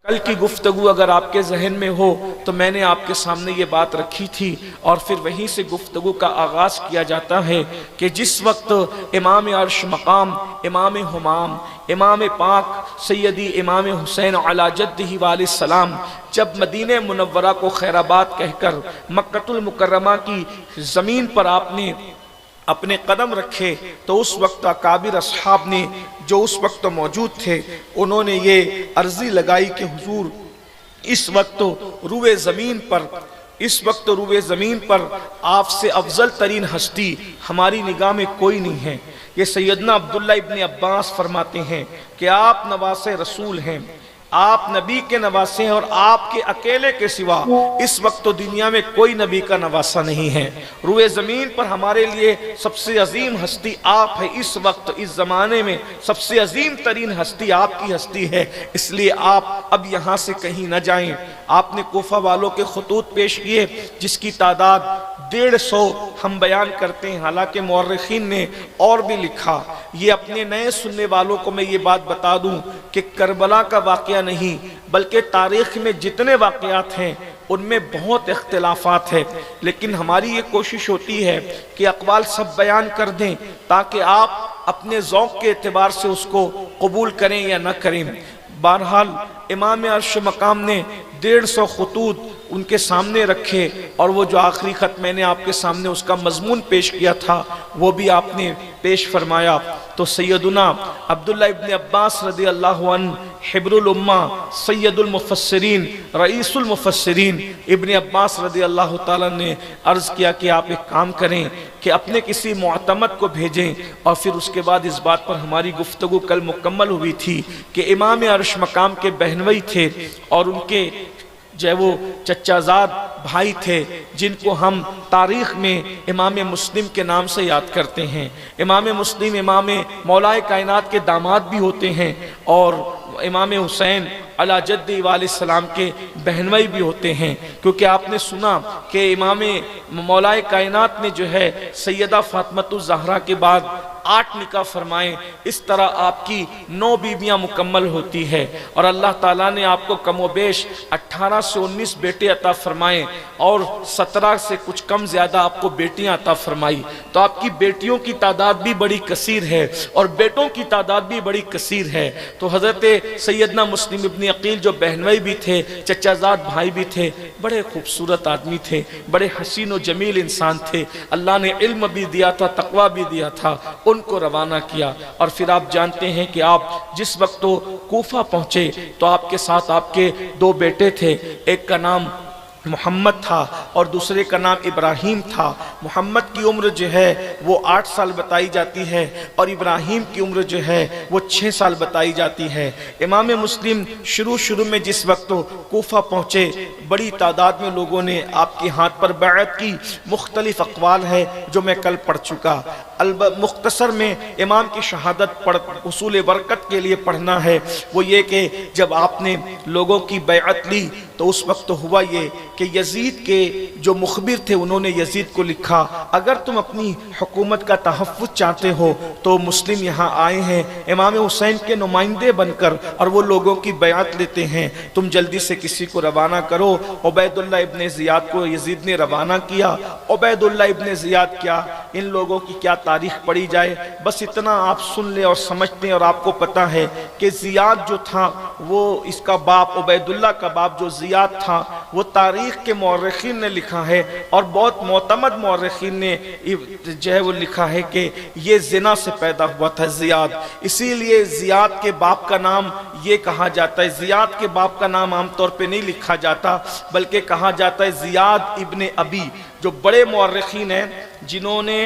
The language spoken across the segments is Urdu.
کل کی گفتگو اگر آپ کے ذہن میں ہو تو میں نے آپ کے سامنے یہ بات رکھی تھی، اور پھر وہیں سے گفتگو کا آغاز کیا جاتا ہے کہ جس وقت امام عرش مقام، امام ہمام، امام پاک سیدی امام حسین علی جدہ علیہ السلام جب مدینہ منورہ کو خیر آباد کہہ کر مکہ المکرمہ کی زمین پر آپ نے اپنے قدم رکھے، تو اس وقت اکابر اصحاب نے جو اس وقت موجود تھے انہوں نے یہ عرضی لگائی کہ حضور اس وقت روئے زمین پر آپ سے افضل ترین ہستی ہماری نگاہ میں کوئی نہیں ہے۔ یہ سیدنا عبداللہ ابن عباس فرماتے ہیں کہ آپ نواسے رسول ہیں، آپ نبی کے نواسے ہیں، اور آپ کے اکیلے کے سوا اس وقت تو دنیا میں کوئی نبی کا نواسا نہیں ہے۔ روئے زمین پر ہمارے لیے سب سے عظیم ہستی آپ ہے، اس وقت اس زمانے میں سب سے عظیم ترین ہستی آپ کی ہستی ہے، اس لیے آپ اب یہاں سے کہیں نہ جائیں۔ آپ نے کوفہ والوں کے خطوط پیش کیے جس کی تعداد 150 ہم بیان کرتے ہیں، حالانکہ مورخین نے اور بھی لکھا۔ یہ اپنے نئے سننے والوں کو میں یہ بات بتا دوں کہ کربلا کا واقعہ نہیں بلکہ تاریخ میں جتنے واقعات ہیں ان میں بہت اختلافات ہیں، لیکن ہماری یہ کوشش ہوتی ہے کہ اقوال سب بیان کر دیں تاکہ آپ اپنے ذوق کے اعتبار سے اس کو قبول کریں یا نہ کریں۔ بہرحال امام عرش مقام نے 150 خطوط ان کے سامنے رکھے، اور وہ جو آخری خط میں نے آپ کے سامنے اس کا مضمون پیش کیا تھا وہ بھی آپ نے پیش فرمایا۔ تو سیدنا عبداللہ ابن عباس رضی اللہ عنہ حبر الامہ، سید المفسرین، رئیس المفسرین ابن عباس رضی اللہ تعالیٰ نے عرض کیا کہ آپ ایک کام کریں کہ اپنے کسی معتمد کو بھیجیں، اور پھر اس کے بعد اس بات پر ہماری گفتگو کل مکمل ہوئی تھی کہ امام عرش مقام کے بہنوئی تھے اور ان کے جو وہ چچا زاد بھائی تھے جن کو ہم تاریخ میں امام مسلم کے نام سے یاد کرتے ہیں۔ امام مسلم امام مولا کائنات کے داماد بھی ہوتے ہیں، اور امام حسین علی جدہ علیہ السلام کے بہنوئی بھی ہوتے ہیں، کیونکہ آپ نے سنا کہ امام مولا کائنات نے جو ہے سیدہ فاطمہ الزہرا کے بعد 8 نکاح فرمائے، اس طرح آپ کی 9 بیویاں مکمل ہوتی ہے، اور اللہ تعالیٰ نے آپ کو کم و بیش 18 سے 19 بیٹے عطا فرمائے، اور 17 سے کچھ کم زیادہ آپ کو بیٹیاں عطا فرمائی۔ تو آپ کی بیٹیوں کی تعداد بھی بڑی کثیر ہے اور بیٹوں کی تعداد بھی بڑی کثیر ہے۔ تو حضرت سیدنا مسلم ابن عقیل جو بہنوئی بھی تھے، چچا زاد بھائی بھی تھے، بڑے خوبصورت آدمی تھے، بڑے حسین و جمیل انسان تھے، اللہ نے علم بھی دیا تھا، تقوی بھی دیا تھا، ان کو روانہ کیا۔ اور پھر آپ جانتے ہیں کہ آپ جس وقت کوفہ پہنچے تو آپ کے ساتھ آپ کے 2 بیٹے تھے، ایک کا نام محمد تھا اور دوسرے کا نام ابراہیم تھا۔ محمد کی عمر جو ہے وہ 8 سال بتائی جاتی ہے، اور ابراہیم کی عمر جو ہے وہ 6 سال بتائی جاتی ہے۔ امام مسلم شروع میں جس وقت کوفہ پہنچے بڑی تعداد میں لوگوں نے آپ کے ہاتھ پر بیعت کی، مختلف اقوال ہے جو میں کل پڑھ چکا۔ مختصر میں امام کی شہادت حصول برکت کے لیے پڑھنا ہے، وہ یہ کہ جب آپ نے لوگوں کی بیعت لی تو اس وقت ہوا یہ کہ یزید کے جو مخبر تھے انہوں نے یزید کو لکھا، اگر تم اپنی حکومت کا تحفظ چاہتے ہو تو مسلم یہاں آئے ہیں امام حسین کے نمائندے بن کر، اور وہ لوگوں کی بیعت لیتے ہیں، تم جلدی سے کسی کو روانہ کرو۔ عبید اللہ ابن زیاد کو یزید نے روانہ کیا۔ عبید اللہ ابن زیاد کیا، ان لوگوں کی کیا تاریخ پڑھی جائے، بس اتنا آپ سن لیں اور سمجھتے ہیں، اور آپ کو پتہ ہے کہ زیاد جو تھا وہ اس کا باپ، عبید اللہ کا باپ جو زیاد تھا، وہ تاریخ کے مورخین نے لکھا ہے اور بہت معتمد مورخین نے جو ہے وہ لکھا ہے کہ یہ زنا سے پیدا ہوا تھا زیاد، اسی لیے زیاد کے باپ کا نام یہ کہا جاتا ہے۔ زیاد کے باپ کا نام عام طور پہ نہیں لکھا جاتا بلکہ کہا جاتا ہے زیاد ابن ابی۔ جو بڑے مورخین ہیں جنہوں نے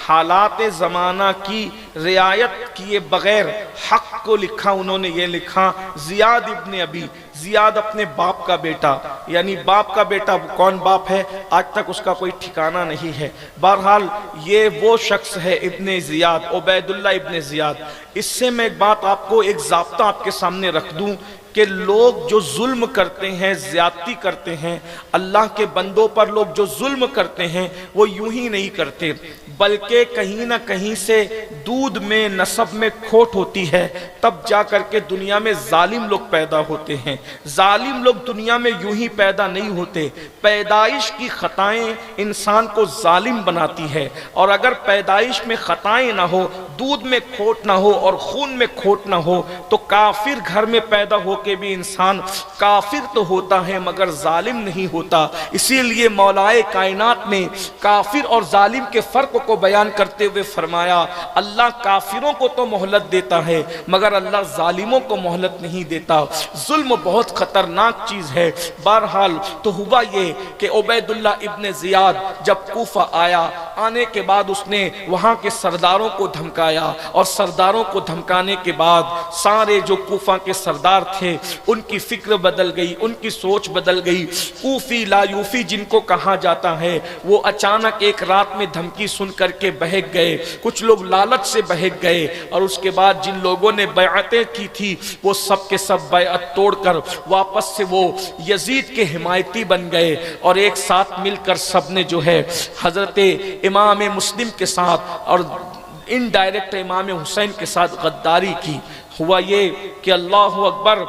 حالات زمانہ کی رعایت کیے بغیر حق کو لکھا، انہوں نے یہ لکھا زیاد ابن ابی، زیاد اپنے باپ کا بیٹا، یعنی باپ کا بیٹا کون باپ ہے آج تک اس کا کوئی ٹھکانہ نہیں ہے۔ بہرحال یہ وہ شخص ہے ابن زیاد، عبید اللہ ابن زیاد۔ اس سے میں ایک بات آپ کو، ایک ضابطہ آپ کے سامنے رکھ دوں کہ لوگ جو ظلم کرتے ہیں، زیادتی کرتے ہیں، اللہ کے بندوں پر لوگ جو ظلم کرتے ہیں وہ یوں ہی نہیں کرتے، بلکہ کہیں نہ کہیں سے دودھ میں، نسب میں کھوٹ ہوتی ہے، تب جا کر کے دنیا میں ظالم لوگ پیدا ہوتے ہیں۔ ظالم لوگ دنیا میں یوں ہی پیدا نہیں ہوتے، پیدائش کی خطائیں انسان کو ظالم بناتی ہے، اور اگر پیدائش میں خطائیں نہ ہو، دودھ میں کھوٹ نہ ہو اور خون میں کھوٹ نہ ہو، تو کافر گھر میں پیدا ہو کے بھی انسان کافر تو ہوتا ہے مگر ظالم نہیں ہوتا۔ اسی لیے مولائے کائنات نے کافر اور ظالم کے فرق کو بیان کرتے ہوئے فرمایا، اللہ کافروں کو تو مہلت دیتا ہے مگر اللہ ظالموں کو مہلت نہیں دیتا۔ ظلم بہت خطرناک چیز ہے۔ بہرحال تو ہوا یہ کہ عبید اللہ ابن زیاد جب کوفہ آیا، آنے کے بعد اس نے وہاں کے سرداروں کو دھمکایا، اور سرداروں کو دھمکانے کے بعد سارے جو کوفہ کے سردار تھے ان کی فکر بدل گئی، ان کی سوچ بدل گئی۔ کوفی لا یوفی جن کو کہا جاتا ہے، وہ اچانک ایک رات میں دھمکی سن کر کے بہک گئے، کچھ لوگ لالچ سے بہک گئے، اور اس کے بعد جن لوگوں نے بیعتیں کی تھی وہ سب کے سب بیعت توڑ کر واپس سے وہ یزید کے حمایتی بن گئے، اور ایک ساتھ مل کر سب نے جو ہے حضرت امام مسلم کے ساتھ اور انڈائریکٹ امام حسین کے ساتھ غداری کی۔ ہوا یہ کہ اللہ اکبر،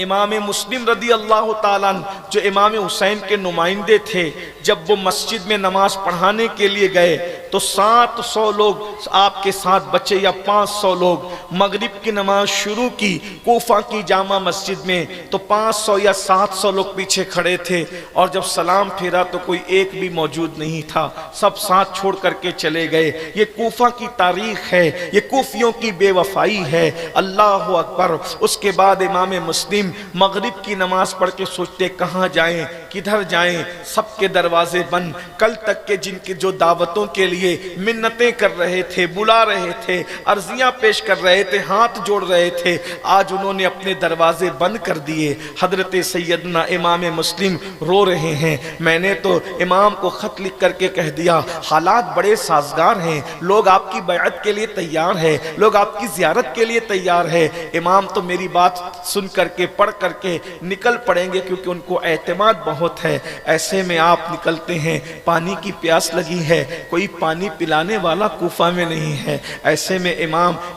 امام مسلم رضی اللہ تعالیٰ جو امام حسین کے نمائندے تھے، جب وہ مسجد میں نماز پڑھانے کے لیے گئے تو 700 لوگ آپ کے ساتھ بچے یا 500 لوگ مغرب کی نماز شروع کی کوفہ کی جامع مسجد میں، تو 500 یا 700 لوگ پیچھے کھڑے تھے، اور جب سلام پھیرا تو کوئی ایک بھی موجود نہیں تھا، سب ساتھ چھوڑ کر کے چلے گئے۔ یہ کوفہ کی تاریخ ہے، یہ کوفیوں کی بے وفائی ہے۔ اللہ اکبر۔ اس کے بعد امام مسلم مغرب کی نماز پڑھ کے سوچتے کہاں جائیں، کدھر جائیں، سب کے دروازے بند۔ کل تک کے جن کی جو دعوتوں کے لیے منتیں کر رہے تھے، بلا رہے تھے، عرضیاں پیش کر رہے تھے، ہاتھ جوڑ رہے تھے، آج انہوں نے اپنے دروازے بند کر دیے۔ حضرت سیدنا امام مسلم رو رہے ہیں، میں نے تو امام کو خط لکھ کر کے کہہ دیا، حالات بڑے سازگار ہیں، لوگ آپ کی بیعت کے لیے تیار ہے، لوگ آپ کی زیارت کے لیے تیار ہے۔ امام تو میری بات سن کر کے پڑھ کر کے نکل پڑیں گے، کیونکہ ان کو اعتماد بہت ہے۔ ایسے میں آپ نکلتے ہیں، پانی کی پیاس لگی ہے، کوئی پانی پلانے والا کوفہ میں نہیں ہے۔ ایسے میں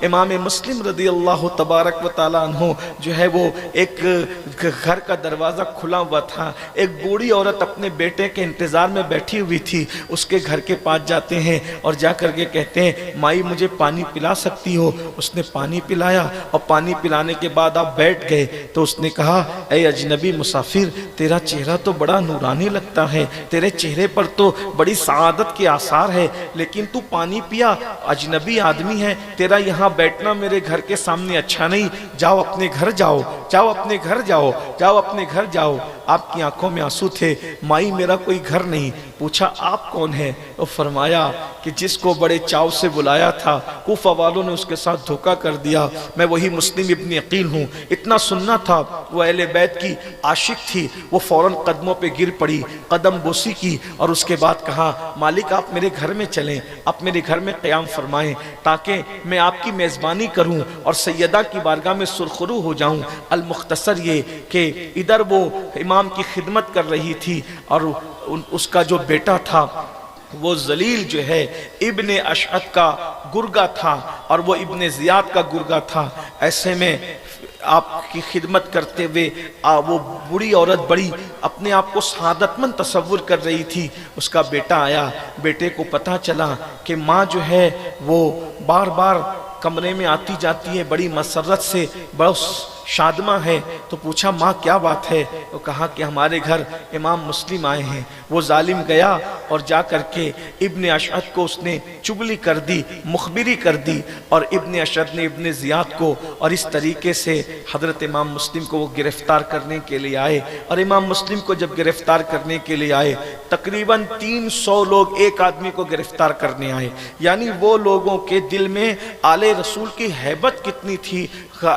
امام مسلم رضی اللہ تبارک و تعالیٰ عنہ جو ہے وہ ایک گھر کا دروازہ کھلا ہوا تھا، ایک بوڑھی عورت اپنے بیٹے کے انتظار میں بیٹھی ہوئی تھی، اس کے گھر کے پاس جاتے ہیں اور جا کر کے کہتے ہیں، مائی مجھے پانی پلا سکتی ہو؟ اس نے پانی پلایا، اور پانی پلانے کے بعد آپ بیٹھ گئے تو اس نے کہا، اے اجنبی مسافر، تیرا چہرہ تو بڑا نورانی لگتا ہے، تیرے چہرے پر تو بڑی سعادت کے آثار ہے، لیکن تو پانی پیا، اجنبی آدمی ہے، تیرا یہاں بیٹھنا میرے گھر کے سامنے اچھا نہیں، جاؤ اپنے گھر جاؤ، جاؤ اپنے گھر جاؤ، جاؤ اپنے گھر جاؤ۔ آپ کی آنکھوں میں آنسو تھے، مائی میرا کوئی گھر نہیں۔ پوچھا آپ کون ہیں؟ تو فرمایا کہ جس کو بڑے چاو سے بلایا تھا کوفہ والوں نے اس کے ساتھ دھوکہ کر دیا، میں وہی مسلم ابن عقیل ہوں۔ اتنا سننا تھا، وہ اہل بیت کی عاشق تھی، وہ فوراً قدموں پہ گر پڑی، قدم بوسی کی، اور اس کے بعد کہا، مالک آپ میرے گھر میں چلیں، آپ میرے گھر میں قیام فرمائیں تاکہ میں آپ کی میزبانی کروں اور سیدہ کی بارگاہ میں سرخرو ہو جاؤں۔ المختصر یہ کہ ادھر وہ امام کی خدمت کر رہی تھی، اور اس کا جو بیٹا تھا وہ ذلیل جو ہے ابن اشعث کا گرگا تھا، اور وہ ابن زیاد کا گرگا تھا۔ ایسے میں آپ کی خدمت کرتے ہوئے وہ بڑی عورت بڑی اپنے آپ کو سعادت مند تصور کر رہی تھی۔ اس کا بیٹا آیا، بیٹے کو پتہ چلا کہ ماں جو ہے وہ بار بار کمرے میں آتی جاتی ہے، بڑی مسرت سے، بڑا شادمہ ہے، تو پوچھا ماں کیا بات ہے؟ تو کہا کہ ہمارے گھر امام مسلم آئے ہیں۔ وہ ظالم گیا اور جا کر کے ابن اشعث کو اس نے چغلی کر دی، مخبری کر دی، اور ابن اشعث نے ابن زیاد کو، اور اس طریقے سے حضرت امام مسلم کو وہ گرفتار کرنے کے لیے آئے۔ اور امام مسلم کو جب گرفتار کرنے کے لیے آئے، تقریباً 300 لوگ ایک آدمی کو گرفتار کرنے آئے، یعنی وہ لوگوں کے دل میں آل رسول کی ہیبت کتنی تھی،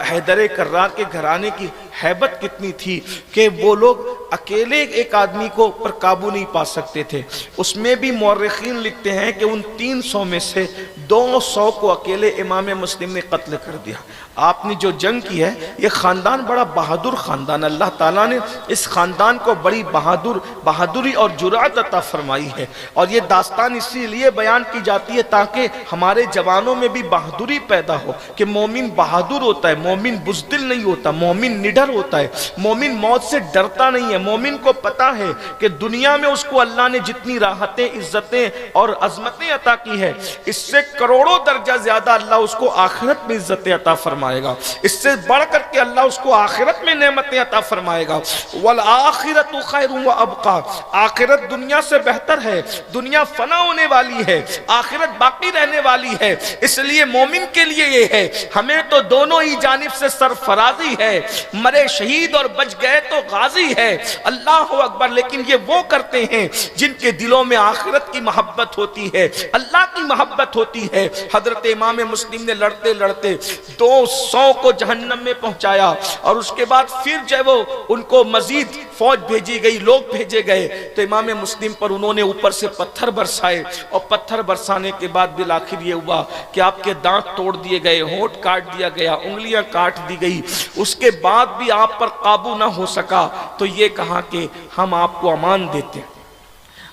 حیدر کرار کے گھرانے کی ہیبت کتنی تھی کہ وہ لوگ اکیلے ایک آدمی کو پر قابو نہیں پا سکتے تھے۔ اس میں بھی مورخین لکھتے ہیں کہ ان 300 میں سے 200 کو اکیلے امام مسلم نے قتل کر دیا۔ آپ نے جو جنگ کی ہے، یہ خاندان بڑا بہادر خاندان، اللہ تعالیٰ نے اس خاندان کو بڑی بہادری اور جرأت عطا فرمائی ہے، اور یہ داستان اسی لیے بیان کی جاتی ہے تاکہ ہمارے جوانوں میں بھی بہادری پیدا ہو کہ مومن بہادر ہوتا ہے، مومن بزدل نہیں ہوتا، مومن نڈر ہوتا ہے، مومن موت سے ڈرتا نہیں ہے، مومن کو پتا ہے کہ دنیا میں اس کو اللہ نے جتنی راحتیں، عزتیں اور عظمتیں عطا کی ہے، اس سے کروڑوں درجہ زیادہ اللہ اس کو آخرت میں عزتیں عطا فرمائے گا، اس سے بڑھ کر کے اللہ اس کو آخرت میں نعمتیں عطا فرمائے گا۔ والآخرۃ خیر وابقیٰ، آخرت دنیا سے بہتر ہے، دنیا فنا ہونے والی ہے، آخرت باقی رہنے والی ہے، اس لیے مومن کے لیے یہ ہے، ہمیں تو دونوں ہی جانب سے سرفرازی ہے، مرے شہید اور بچ گئے تو غازی ہے، اللہ اکبر۔ لیکن یہ وہ کرتے ہیں جن کے دلوں میں آخرت کی محبت ہوتی ہے، اللہ کی محبت ہوتی ہے۔ حضرت امام مسلم نے لڑتے لڑتے 200 کو جہنم میں پہنچایا، اور اس کے بعد پھر جو وہ ان کو مزید فوج بھیجی گئی، لوگ بھیجے گئے، تو امام مسلم پر انہوں نے اوپر سے پتھر برسائے، اور پتھر برسانے کے بعد بالآخر یہ ہوا کہ آپ کے دانت توڑ دیے گئے، ہونٹ کاٹ دیا گیا، انگلیاں کاٹ دی گئی، اس کے بعد بھی آپ پر قابو نہ ہو سکا، تو یہ کہا کہ ہم آپ کو امان دیتے ہیں،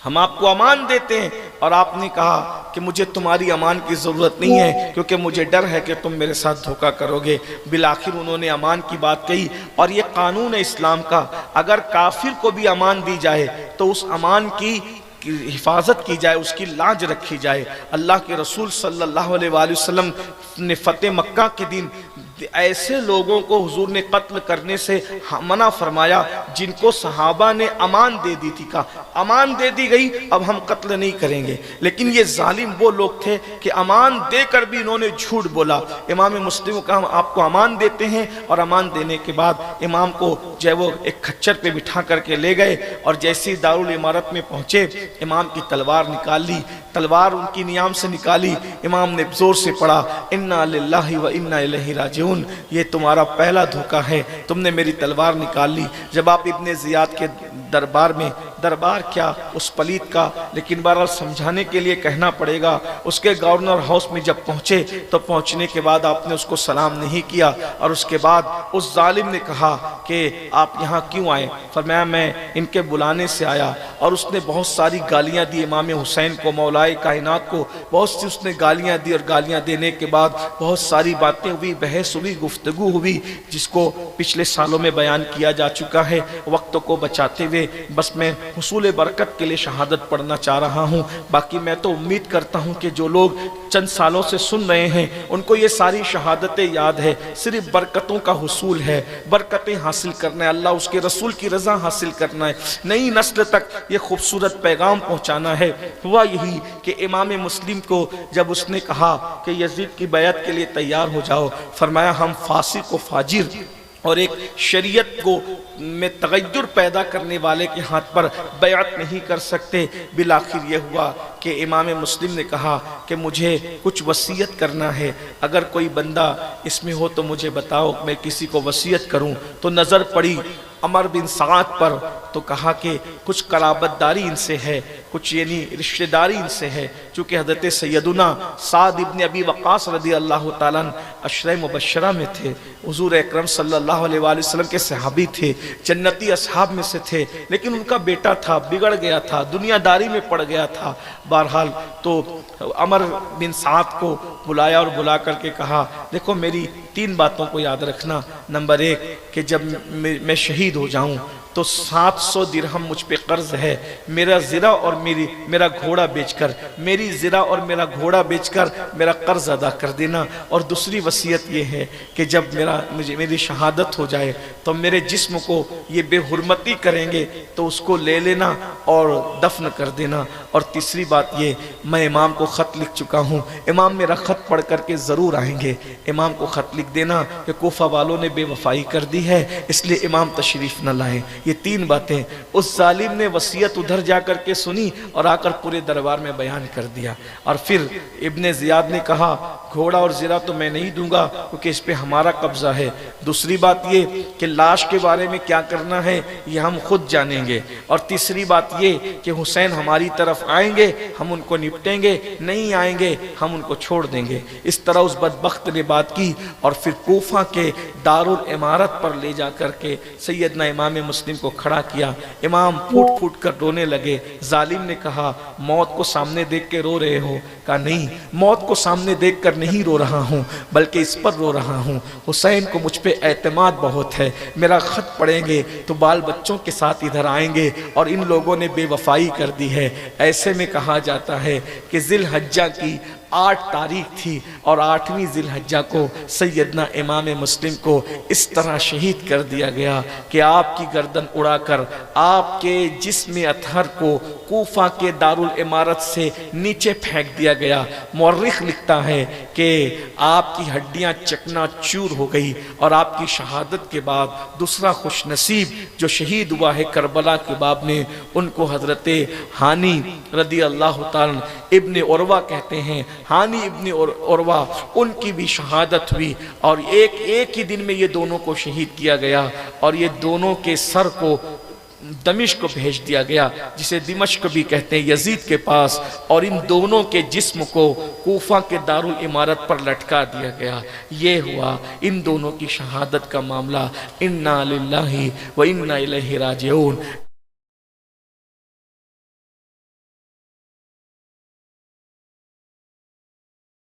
ہم آپ کو امان دیتے ہیں، اور آپ نے کہا کہ مجھے تمہاری امان کی ضرورت نہیں ہے، کیونکہ مجھے ڈر ہے کہ تم میرے ساتھ دھوکہ کرو گے۔ بالآخر انہوں نے امان کی بات کہی، اور یہ قانون ہے اسلام کا، اگر کافر کو بھی امان دی جائے تو اس امان کی حفاظت کی جائے، اس کی لاج رکھی جائے۔ اللہ کے رسول صلی اللہ علیہ وآلہ وسلم نے فتح مکہ کے دن ایسے لوگوں کو حضور نے قتل کرنے سے منع فرمایا جن کو صحابہ نے امان دے دی تھی، کہا امان دے دی گئی، اب ہم قتل نہیں کریں گے، لیکن یہ ظالم وہ لوگ تھے کہ امان دے کر بھی انہوں نے جھوٹ بولا۔ امام مسلم کو کہا ہم آپ کو امان دیتے ہیں، اور امان دینے کے بعد امام کو جو وہ ایک کھچر پہ بٹھا کر کے لے گئے، اور جیسی دارالعمارت میں پہنچے امام کی تلوار نکال لی، تلوار ان کی نیام سے نکالی، امام نے زور سے پڑھا انا للہ و انا الیہ راجعون، یہ تمہارا پہلا دھوکہ ہے، تم نے میری تلوار نکال لی۔ جب آپ ابن زیاد کے دربار میں، دربار کیا اس پلیت کا، لیکن بہرحال سمجھانے کے لیے کہنا پڑے گا، اس کے گورنر ہاؤس میں جب پہنچے تو پہنچنے کے بعد آپ نے اس کو سلام نہیں کیا، اور اس کے بعد اس ظالم نے کہا کہ آپ یہاں کیوں آئے؟ فرمایا میں ان کے بلانے سے آیا، اور اس نے بہت ساری گالیاں دی امام حسین کو، مولائے کائنات کو بہت سی اس نے گالیاں دی، اور گالیاں دینے کے بعد بہت ساری باتیں ہوئی، بحث ہوئی، گفتگو ہوئی، جس کو پچھلے سالوں میں بیان کیا جا چکا ہے۔ وقت کو بچاتے ہوئے بس میں حصول برکت کے لیے شہادت پڑھنا چاہ رہا ہوں، باقی میں تو امید کرتا ہوں کہ جو لوگ چند سالوں سے سن رہے ہیں ان کو یہ ساری شہادتیں یاد ہے، صرف برکتوں کا حصول ہے، برکتیں حاصل کرنا ہے، اللہ اس کے رسول کی رضا حاصل کرنا ہے، نئی نسل تک یہ خوبصورت پیغام پہنچانا ہے۔ ہوا یہی کہ امام مسلم کو جب اس نے کہا کہ یزید کی بیعت کے لیے تیار ہو جاؤ، فرمایا ہم فاسق و فاجر اور ایک شریعت کو میں تغیر پیدا کرنے والے کے ہاتھ پر بیعت نہیں کر سکتے۔ بالآخر یہ ہوا کہ امام مسلم نے کہا کہ مجھے کچھ وصیت کرنا ہے، اگر کوئی بندہ اس میں ہو تو مجھے بتاؤ، میں کسی کو وصیت کروں۔ تو نظر پڑی عمر بن سعد پر، تو کہا کہ کچھ قرابت داری ان سے ہے، کچھ یعنی رشتہ داری ان سے ہے، چونکہ حضرت سیدنا سعد ابن ابی وقاص رضی اللہ تعالیٰ عنہ عشرہ مبشرہ میں تھے، حضور اکرم صلی اللہ علیہ وآلہ وسلم کے صحابی تھے، جنتی اصحاب میں سے تھے، لیکن ان کا بیٹا تھا، بگڑ گیا تھا، دنیا داری میں پڑ گیا تھا۔ بہرحال تو عمر بن سعد کو بلایا، اور بلا کر کے کہا دیکھو میری 3 باتوں کو یاد رکھنا۔ نمبر 1 کہ جب میں شہید ہو جاؤں تو 700 درہم مجھ پہ قرض ہے، میرا زرہ اور میرا گھوڑا بیچ کر، میری زرہ اور میرا گھوڑا بیچ کر میرا قرض ادا کر دینا۔ اور دوسری وصیت یہ ہے کہ جب میری شہادت ہو جائے تو میرے جسم کو یہ بے حرمتی کریں گے تو اس کو لے لینا اور دفن کر دینا۔ اور تیسری بات یہ، میں امام کو خط لکھ چکا ہوں، امام میرا خط پڑھ کر کے ضرور آئیں گے، امام کو خط لکھ دینا کہ کوفہ والوں نے بے وفائی کر دی ہے، اس لیے امام تشریف نہ لائیں۔ یہ تین باتیں اس ظالم نے وصیت ادھر جا کر کے سنی اور آ کر پورے دربار میں بیان کر دیا۔ اور پھر ابن زیاد نے کہا گھوڑا اور زرہ تو میں نہیں دوں گا کیونکہ اس پہ ہمارا قبضہ ہے، دوسری بات یہ کہ لاش کے بارے میں کیا کرنا ہے یہ ہم خود جانیں گے، اور تیسری بات یہ کہ حسین ہماری طرف آئیں گے ہم ان کو نپٹیں گے، نہیں آئیں گے ہم ان کو چھوڑ دیں گے۔ اس طرح اس بدبخت نے بات کی اور پھر کوفہ کے دارالعمارت پر لے جا کر کے سیدنا امام مسلم کو کھڑا کیا۔ امام پھوٹ پھوٹ کر رونے لگے۔ ظالم نے کہا موت کو سامنے دیکھ کے رو رہے ہو؟ کہا نہیں، موت کو سامنے دیکھ کر نہیں رو رہا ہوں بلکہ اس پر رو رہا ہوں، حسین کو مجھ پہ اعتماد بہت ہے، میرا خط پڑھیں گے تو بال بچوں کے ساتھ ادھر آئیں گے اور ان لوگوں نے بے وفائی کر دی ہے۔ ایسے میں کہا جاتا ہے کہ ذی الحجہ کی 8 تاریخ تھی اور 8ویں ذی الحجہ کو سیدنا امام مسلم کو اس طرح شہید کر دیا گیا کہ آپ کی گردن اڑا کر آپ کے جسم اطہر کو کوفہ کے دارالعمارت سے نیچے پھینک دیا گیا۔ مورخ لکھتا ہے کہ آپ کی ہڈیاں چکنا چور ہو گئی اور آپ کی شہادت کے بعد دوسرا خوش نصیب جو شہید ہوا ہے کربلا کے باب میں، ان کو حضرت ہانی رضی اللہ تعالیٰ ابن عروہ کہتے ہیں۔ ہانی ابن عروہ ان کی بھی شہادت ہوئی اور ایک ہی دن میں یہ دونوں کو شہید کیا گیا اور یہ دونوں کے سر کو دمشق کو بھیج دیا گیا، جسے دمشق بھی کہتے ہیں، یزید کے پاس، اور ان دونوں کے جسم کو کوفہ کے دارالعمارت پر لٹکا دیا گیا۔ یہ ہوا ان دونوں کی شہادت کا معاملہ۔ انا للہ و انا الیہ راجعون۔